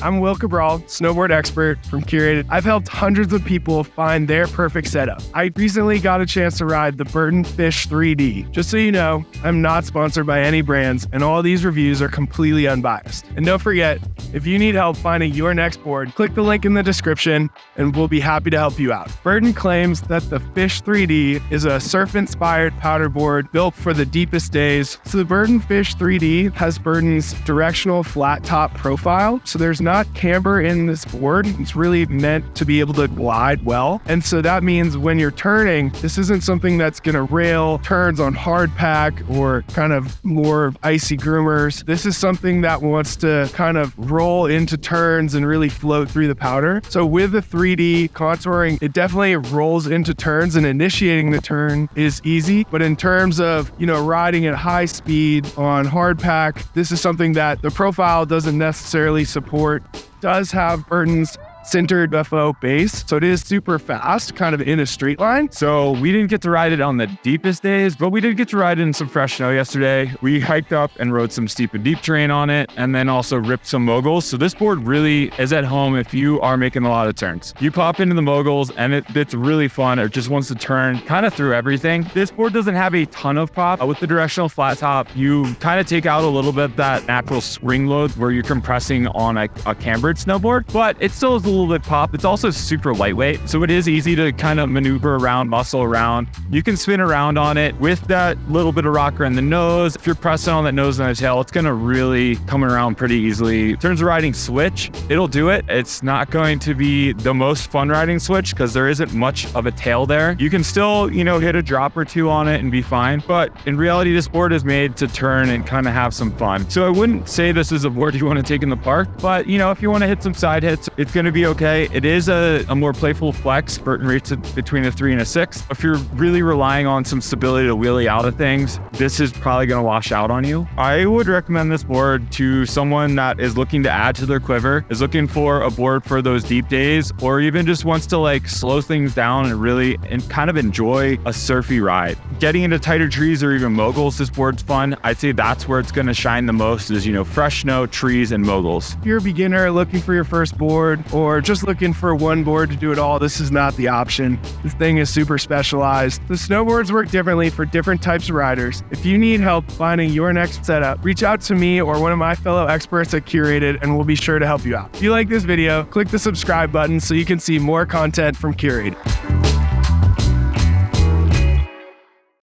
I'm Will Cabral, snowboard expert from Curated. I've helped hundreds of people find their perfect setup. I recently got a chance to ride the Burton Fish 3D. Just so you know, I'm not sponsored by any brands, and all these reviews are completely unbiased. And don't forget, if you need help finding your next board, click the link in the description and we'll be happy to help you out. Burton claims that the Fish 3D is a surf-inspired powder board built for the deepest days. So the Burton Fish 3D has Burton's directional flat top profile. So there's not camber in this board. It's really meant to be able to glide well. And so that means when you're turning, this isn't something that's gonna rail turns on hard pack or kind of more icy groomers. This is something that wants to kind of roll into turns and really float through the powder. So with the 3D contouring, it definitely rolls into turns, and initiating the turn is easy. But in terms of, riding at high speed on hard pack, this is something that the profile doesn't necessarily support. Does have Burton's centered FO base, so it is super fast, kind of in a straight line. So we didn't get to ride it on the deepest days, but we did get to ride it in some fresh snow yesterday. We hiked up and rode some steep and deep terrain on it, and then also ripped some moguls. So this board really is at home if you are making a lot of turns. You pop into the moguls and it's really fun. It just wants to turn kind of through everything. This board doesn't have a ton of pop. With the directional flat top, you kind of take out a little bit that natural spring load where you're compressing on a cambered snowboard, but it still is a little bit pop. It's also super lightweight, so it is easy to kind of maneuver around, muscle around. You can spin around on it with that little bit of rocker in the nose. If you're pressing on that nose and the tail, it's gonna really come around pretty easily. In terms of riding switch, it'll do it. It's not going to be the most fun riding switch because there isn't much of a tail there. You can still, hit a drop or two on it and be fine, but in reality, this board is made to turn and kind of have some fun. So I wouldn't say this is a board you want to take in the park, but if you want to hit some side hits, it's going to be okay. It is a more playful flex. Burton rates it between a 3 and a 6. If you're really relying on some stability to wheelie out of things, this is probably going to wash out on you. I would recommend this board to someone that is looking to add to their quiver, is looking for a board for those deep days, or even just wants to slow things down and kind of enjoy a surfy ride. Getting into tighter trees or even moguls, this board's fun. I'd say that's where it's going to shine the most is, fresh snow, trees, and moguls. If you're a beginner looking for your first board or just looking for one board to do it all, this is not the option. This thing is super specialized. The snowboards work differently for different types of riders. If you need help finding your next setup, reach out to me or one of my fellow experts at Curated, and we'll be sure to help you out. If you like this video, click the subscribe button so you can see more content from Curated.